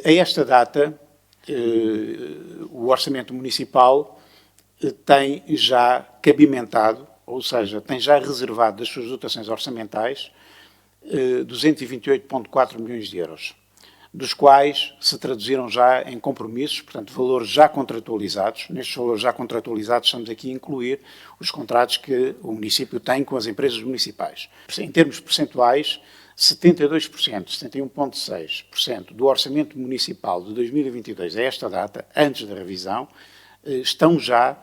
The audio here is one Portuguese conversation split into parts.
A esta data, o Orçamento Municipal tem já cabimentado, ou seja, tem já reservado das suas dotações orçamentais 228,4 milhões de euros, dos quais se traduziram já em compromissos, portanto, valores já contratualizados. Nestes valores já contratualizados estamos aqui a incluir os contratos que o município tem com as empresas municipais. Em termos percentuais, 72%, 71,6% do orçamento municipal de 2022 a esta data, antes da revisão, estão já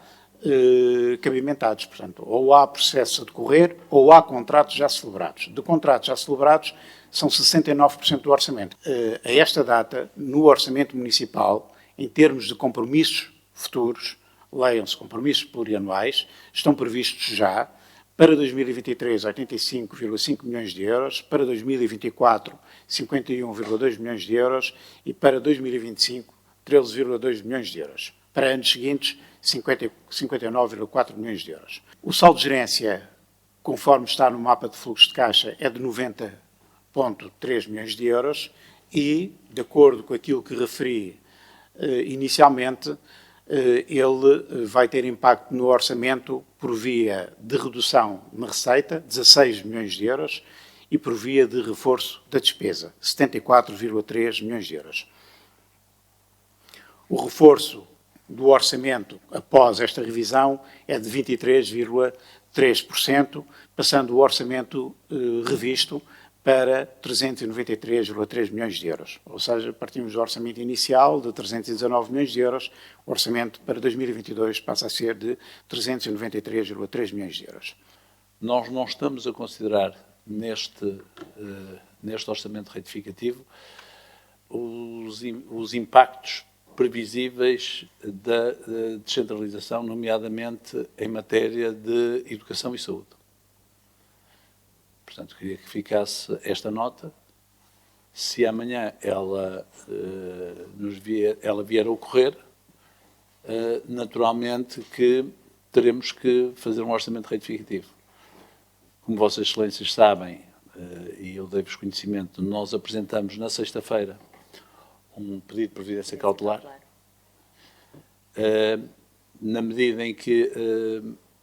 cabimentados. Portanto, ou há processo a decorrer ou há contratos já celebrados. De contratos já celebrados, são 69% do orçamento. A esta data, no orçamento municipal, em termos de compromissos futuros, leiam-se compromissos plurianuais, estão previstos já para 2023, 85,5 milhões de euros, para 2024, 51,2 milhões de euros e para 2025, 13,2 milhões de euros. Para anos seguintes, 59,4 milhões de euros. O saldo de gerência, conforme está no mapa de fluxo de caixa, é de 90,3 milhões de euros e, de acordo com aquilo que referi inicialmente, ele vai ter impacto no orçamento por via de redução na receita, 16 milhões de euros, e por via de reforço da despesa, 74,3 milhões de euros. O reforço do orçamento após esta revisão é de 23,3%, passando o orçamento revisto para 393,3 milhões de euros. Ou seja, partimos do orçamento inicial de 319 milhões de euros, o orçamento para 2022 passa a ser de 393,3 milhões de euros. Nós não estamos a considerar neste orçamento retificativo os impactos previsíveis da descentralização, nomeadamente em matéria de educação e saúde. Portanto, queria que ficasse esta nota. Se amanhã ela vier a ocorrer, naturalmente que teremos que fazer um orçamento retificativo. Como Vossas Excelências sabem, e eu dei-vos conhecimento, nós apresentamos na sexta-feira um pedido de providência cautelar, na medida em que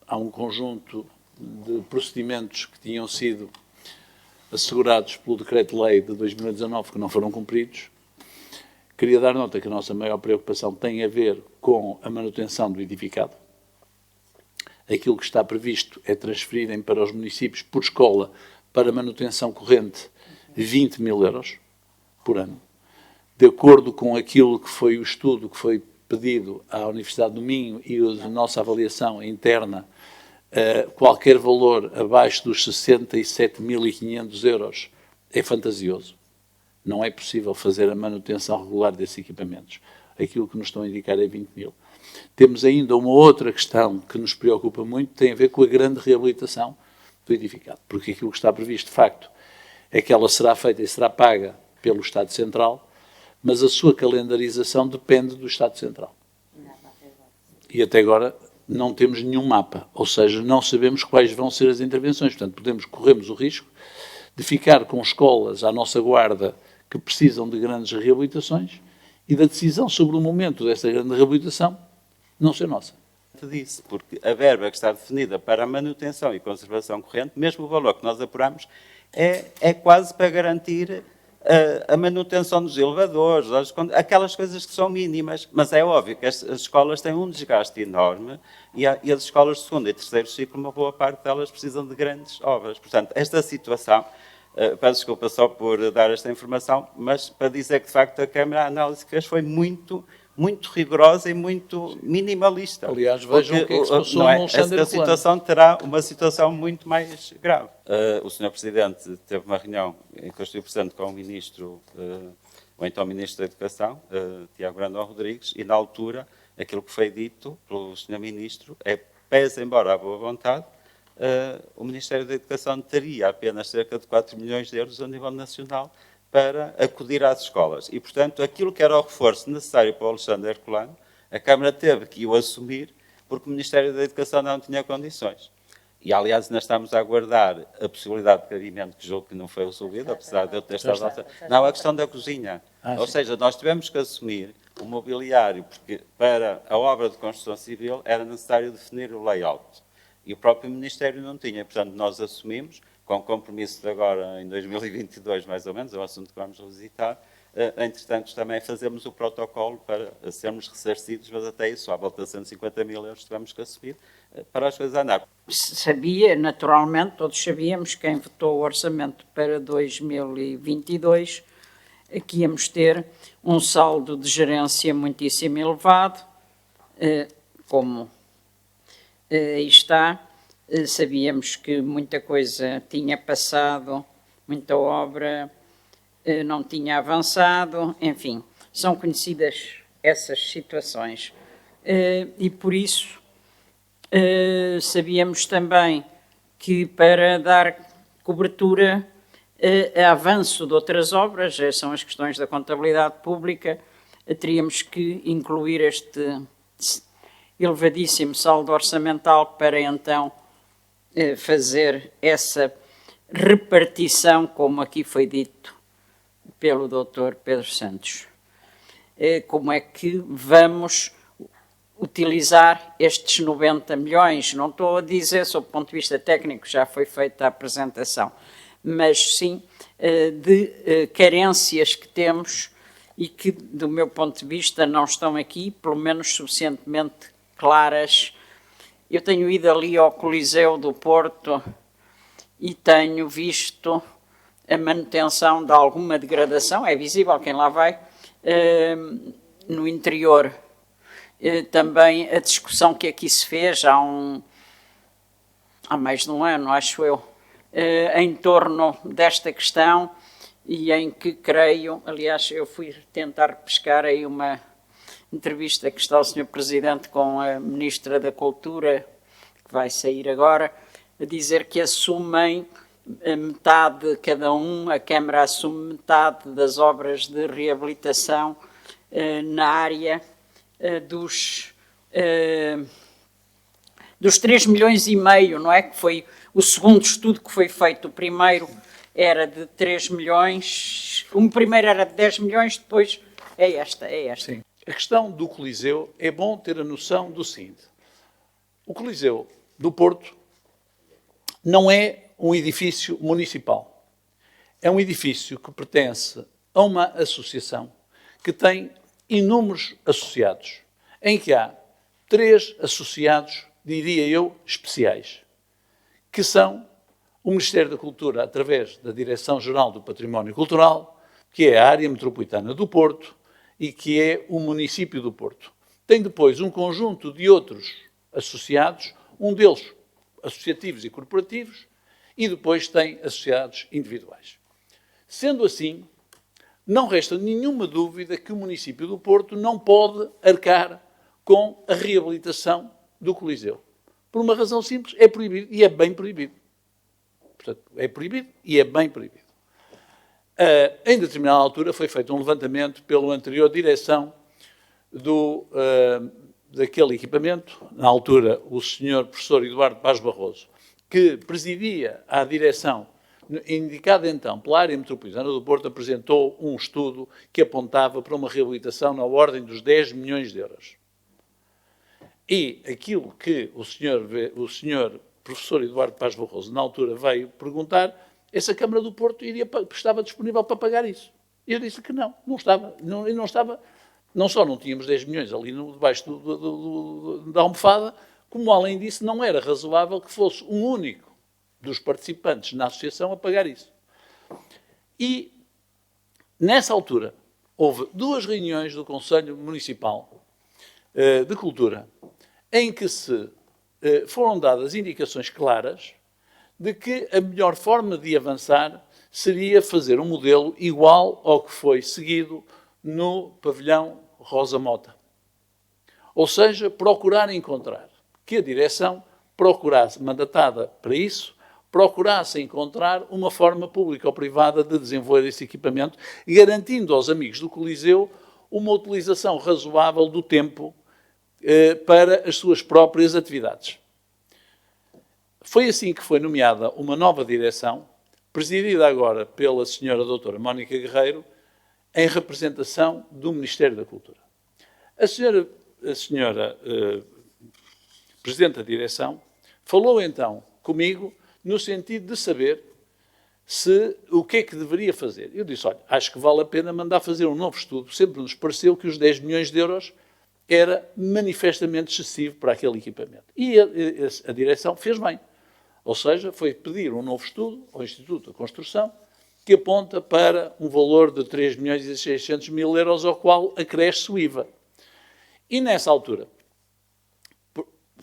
há um conjunto de procedimentos que tinham sido assegurados pelo Decreto-Lei de 2019 que não foram cumpridos. Queria dar nota que a nossa maior preocupação tem a ver com a manutenção do edificado. Aquilo que está previsto é transferirem para os municípios por escola para manutenção corrente 20 mil euros por ano. De acordo com aquilo que foi o estudo que foi pedido à Universidade do Minho e a nossa avaliação interna, qualquer valor abaixo dos 67.500 euros é fantasioso. Não é possível fazer a manutenção regular desses equipamentos. Aquilo que nos estão a indicar é 20 mil. Temos ainda uma outra questão que nos preocupa muito, tem a ver com a grande reabilitação do edificado. Porque aquilo que está previsto, de facto, é que ela será feita e será paga pelo Estado Central, mas a sua calendarização depende do Estado Central. E até agora não temos nenhum mapa, ou seja, não sabemos quais vão ser as intervenções. Portanto, corremos o risco de ficar com escolas à nossa guarda que precisam de grandes reabilitações e da decisão sobre o momento dessa grande reabilitação não ser nossa. Disse, porque a verba que está definida para a manutenção e conservação corrente, mesmo o valor que nós apuramos, é quase para garantir a manutenção dos elevadores, aquelas coisas que são mínimas, mas é óbvio que as escolas têm um desgaste enorme e as escolas de segundo e terceiro ciclo, uma boa parte delas precisam de grandes obras. Portanto, esta situação, peço desculpa só por dar esta informação, mas para dizer que, de facto, a Câmara, a análise que fez foi muito rigorosa e muito minimalista. Aliás, vejam o que é que se passou no Alexandre Esta situação terá uma situação muito mais grave. O Sr. Presidente teve uma reunião em que eu estive presente com o Ministro, ou então o Ministro da Educação, Tiago Brandão Rodrigues, e na altura aquilo que foi dito pelo Sr. Ministro é, pese embora a boa vontade, o Ministério da Educação teria apenas cerca de 4 milhões de euros a nível nacional para acudir às escolas. E, portanto, aquilo que era o reforço necessário para o Alexandre Herculano, a Câmara teve que o assumir porque o Ministério da Educação não tinha condições. E, aliás, ainda estamos a aguardar a possibilidade de cabimento, que julgo que não foi resolvido, apesar de eu ter estado... Não, a questão da cozinha. Ou seja, nós tivemos que assumir o mobiliário, porque para a obra de construção civil era necessário definir o layout. E o próprio Ministério não tinha. Portanto, nós assumimos, com compromisso de agora, em 2022, mais ou menos, é um assunto que vamos revisitar. Entretanto, também fazemos o protocolo para sermos ressarcidos, mas até isso, à volta de 150 mil euros, tivemos que assumir para as coisas andar. Sabia, naturalmente, todos sabíamos, quem votou o orçamento para 2022, que íamos ter um saldo de gerência muitíssimo elevado, como aí está. Sabíamos que muita coisa tinha passado, muita obra não tinha avançado, enfim, são conhecidas essas situações. E por isso sabíamos também que para dar cobertura a avanço de outras obras, são as questões da contabilidade pública, teríamos que incluir este elevadíssimo saldo orçamental para então fazer essa repartição, como aqui foi dito pelo Dr. Pedro Santos. Como é que vamos utilizar estes 90 milhões? Não estou a dizer, sob o ponto de vista técnico, já foi feita a apresentação, mas sim de carências que temos e que, do meu ponto de vista, não estão aqui, pelo menos suficientemente claras. Eu tenho ido ali ao Coliseu do Porto e tenho visto a manutenção de alguma degradação, é visível quem lá vai, no interior. Também a discussão que aqui se fez há mais de um ano, acho eu, em torno desta questão, e em que creio, aliás, eu fui tentar pescar aí uma entrevista que está o Sr. Presidente com a Ministra da Cultura, que vai sair agora, a dizer que assumem metade cada um, a Câmara assume metade das obras de reabilitação na área dos 3,5 milhões, não é? Que foi o segundo estudo que foi feito. O primeiro era de 3 milhões, o primeiro era de 10 milhões, depois é esta. Sim. A questão do Coliseu, é bom ter a noção do seguinte. O Coliseu do Porto não é um edifício municipal. É um edifício que pertence a uma associação que tem inúmeros associados, em que há 3 associados, diria eu, especiais, que são o Ministério da Cultura, através da Direção-Geral do Património Cultural, que é a área metropolitana do Porto e que é o município do Porto. Tem depois um conjunto de outros associados, um deles associativos e corporativos, e depois tem associados individuais. Sendo assim, não resta nenhuma dúvida que o município do Porto não pode arcar com a reabilitação do Coliseu. Por uma razão simples, é proibido e é bem proibido. Portanto, é proibido e é bem proibido. Em determinada altura foi feito um levantamento pela anterior direção daquele equipamento, na altura o Sr. Professor Eduardo Paz Barroso, que presidia a direção, indicada então pela área metropolitana do Porto, apresentou um estudo que apontava para uma reabilitação na ordem dos 10 milhões de euros. E aquilo que o senhor professor Eduardo Paz Barroso, na altura, veio perguntar, essa Câmara do Porto estava disponível para pagar isso. E eu disse que não estava. Não só não tínhamos 10 milhões ali debaixo da almofada, como, além disso, não era razoável que fosse um único dos participantes na associação a pagar isso. E, nessa altura, houve 2 reuniões do Conselho Municipal de Cultura, em que foram dadas indicações claras de que a melhor forma de avançar seria fazer um modelo igual ao que foi seguido no pavilhão Rosa Mota. Ou seja, procurar encontrar que a direção procurasse, mandatada para isso, procurasse encontrar uma forma pública ou privada de desenvolver esse equipamento, garantindo aos amigos do Coliseu uma utilização razoável do tempo para as suas próprias atividades. Foi assim que foi nomeada uma nova direção, presidida agora pela senhora doutora Mónica Guerreiro, em representação do Ministério da Cultura. A senhora Presidente da Direção falou então comigo no sentido de saber o que é que deveria fazer. Eu disse, olha, acho que vale a pena mandar fazer um novo estudo. Sempre nos pareceu que os 10 milhões de euros era manifestamente excessivo para aquele equipamento. E a direção fez bem. Ou seja, foi pedir um novo estudo ao Instituto da Construção que aponta para um valor de 3 milhões e 600 mil euros, ao qual acresce o IVA. E nessa altura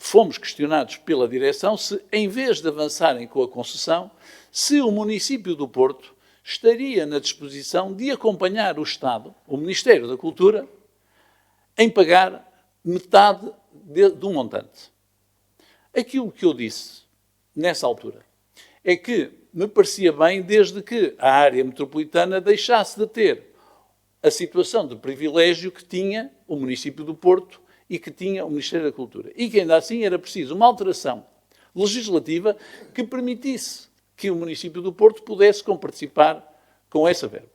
fomos questionados pela direção se, em vez de avançarem com a concessão, se o município do Porto estaria na disposição de acompanhar o Estado, o Ministério da Cultura, em pagar metade do montante. Aquilo que eu disse nessa altura é que me parecia bem desde que a área metropolitana deixasse de ter a situação de privilégio que tinha o município do Porto e que tinha o Ministério da Cultura. E que ainda assim era preciso uma alteração legislativa que permitisse que o município do Porto pudesse comparticipar com essa verba.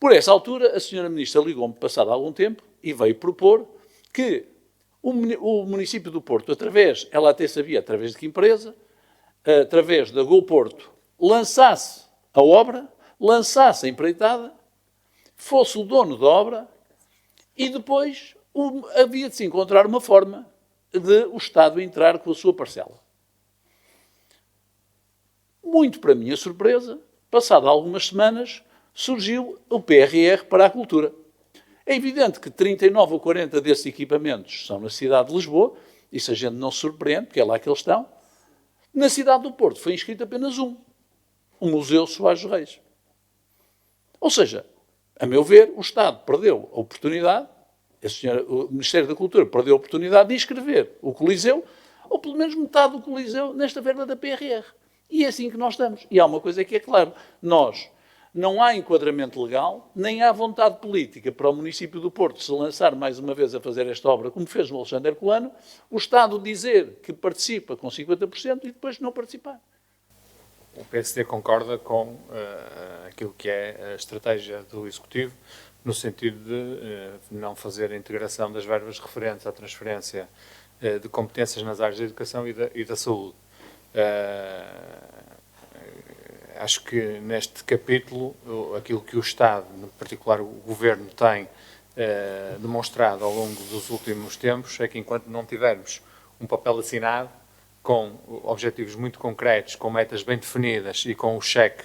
Por essa altura, a senhora Ministra ligou-me passado algum tempo e veio propor que o município do Porto, ela até sabia através de que empresa, através da Go Porto, lançasse a obra, lançasse a empreitada, fosse o dono da obra e depois havia de se encontrar uma forma de o Estado entrar com a sua parcela. Muito para minha surpresa, passado algumas semanas, surgiu o PRR para a cultura. É evidente que 39 ou 40 desses equipamentos são na cidade de Lisboa, isso a gente não se surpreende, porque é lá que eles estão. Na cidade do Porto foi inscrito apenas um, o Museu Soares Reis. Ou seja, a meu ver, o Estado perdeu a oportunidade, o Ministério da Cultura perdeu a oportunidade de inscrever o Coliseu, ou pelo menos metade do Coliseu, nesta verba da PRR. E é assim que nós estamos. E há uma coisa que é clara, não há enquadramento legal, nem há vontade política para o município do Porto se lançar mais uma vez a fazer esta obra, como fez o Alexandre Herculano, o Estado dizer que participa com 50% e depois não participar. O PSD concorda com aquilo que é a estratégia do Executivo, no sentido de não fazer a integração das verbas referentes à transferência de competências nas áreas da educação e da saúde. Acho que neste capítulo, aquilo que o Estado, em particular o Governo, tem demonstrado ao longo dos últimos tempos é que enquanto não tivermos um papel assinado, com objetivos muito concretos, com metas bem definidas e com o cheque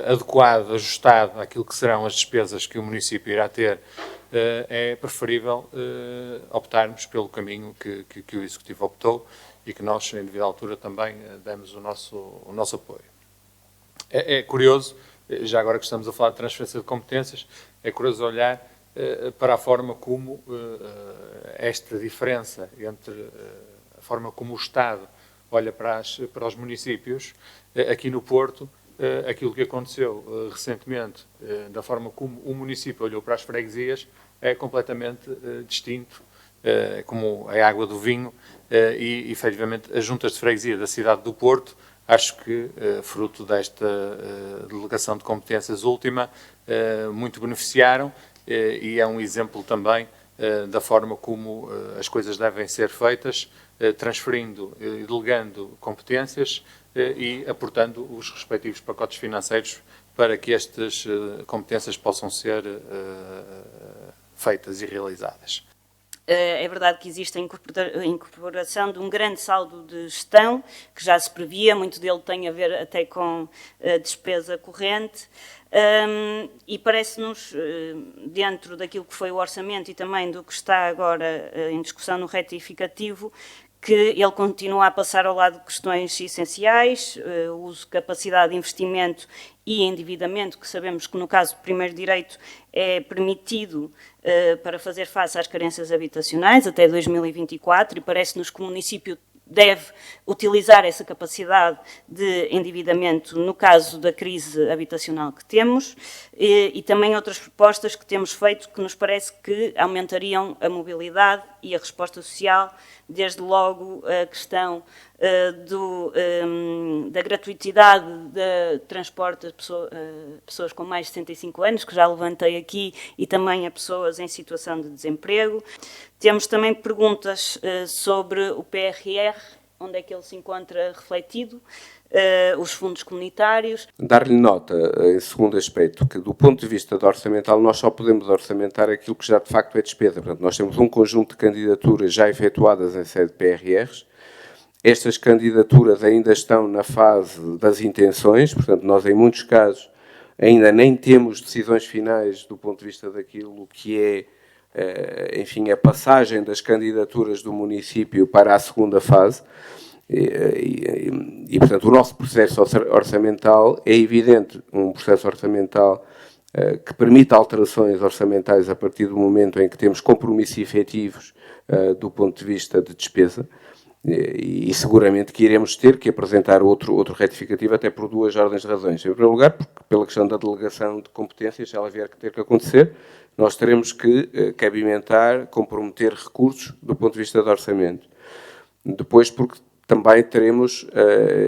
adequado, ajustado àquilo que serão as despesas que o município irá ter, é preferível optarmos pelo caminho que o Executivo optou e que nós, em devida altura, também demos o nosso apoio. É curioso, já agora que estamos a falar de transferência de competências, é curioso olhar para a forma como esta diferença entre a forma como o Estado olha para os municípios. Aqui no Porto, aquilo que aconteceu recentemente, da forma como o município olhou para as freguesias, é completamente distinto, como a água do vinho, e efetivamente as juntas de freguesia da cidade do Porto, acho que, fruto desta delegação de competências última, muito beneficiaram, e é um exemplo também da forma como as coisas devem ser feitas, transferindo e delegando competências e aportando os respectivos pacotes financeiros para que estas competências possam ser feitas e realizadas. É verdade que existe a incorporação de um grande saldo de gestão, que já se previa, muito dele tem a ver até com a despesa corrente, e parece-nos, dentro daquilo que foi o orçamento e também do que está agora em discussão no retificativo, que ele continua a passar ao lado de questões essenciais, uso, capacidade de investimento e endividamento, que sabemos que no caso do primeiro direito é permitido para fazer face às carências habitacionais até 2024, e parece-nos que o município deve utilizar essa capacidade de endividamento no caso da crise habitacional que temos, e também outras propostas que temos feito que nos parece que aumentariam a mobilidade e a resposta social, desde logo a questão da gratuitidade de transporte a pessoas com mais de 65 anos, que já levantei aqui, e também a pessoas em situação de desemprego. Temos também perguntas sobre o PRR, onde é que ele se encontra refletido, os fundos comunitários. Dar-lhe nota, em segundo aspecto, que do ponto de vista orçamental nós só podemos orçamentar aquilo que já de facto é despesa. Portanto, nós temos um conjunto de candidaturas já efetuadas em sede de PRRs. Estas candidaturas ainda estão na fase das intenções, portanto, nós em muitos casos ainda nem temos decisões finais do ponto de vista daquilo que é, enfim, a passagem das candidaturas do município para a segunda fase. E, portanto, o nosso processo orçamental é evidente, um processo orçamental que permite alterações orçamentais a partir do momento em que temos compromissos efetivos do ponto de vista de despesa, e seguramente que iremos ter que apresentar outro retificativo, até por duas ordens de razões. Em primeiro lugar, porque pela questão da delegação de competências, se ela vier a ter que acontecer, nós teremos que cabimentar, comprometer recursos do ponto de vista do orçamento. Depois, porque também teremos,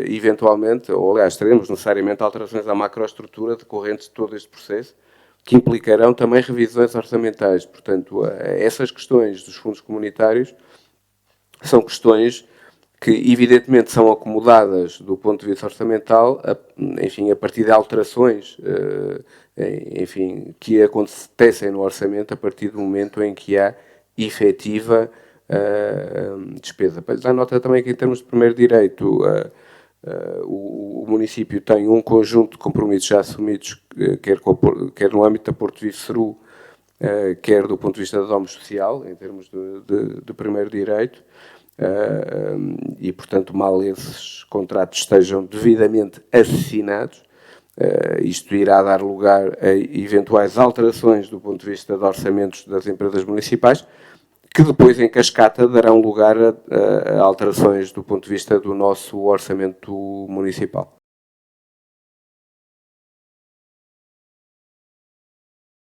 eventualmente, ou aliás, teremos necessariamente alterações à macroestrutura decorrentes de todo este processo, que implicarão também revisões orçamentais. Portanto, essas questões dos fundos comunitários são questões que, evidentemente, são acomodadas do ponto de vista orçamental, enfim, a partir de alterações, enfim, que acontecem no orçamento a partir do momento em que há efetiva despesa. Para lhe dar nota também que, em termos de primeiro direito, o município tem um conjunto de compromissos já assumidos, quer no âmbito da Porto Vivo Ceru, quer do ponto de vista da domo social, em termos de primeiro direito, e, portanto, mal esses contratos estejam devidamente assinados, isto irá dar lugar a eventuais alterações do ponto de vista de orçamentos das empresas municipais, que depois, em cascata, darão lugar a alterações do ponto de vista do nosso orçamento municipal.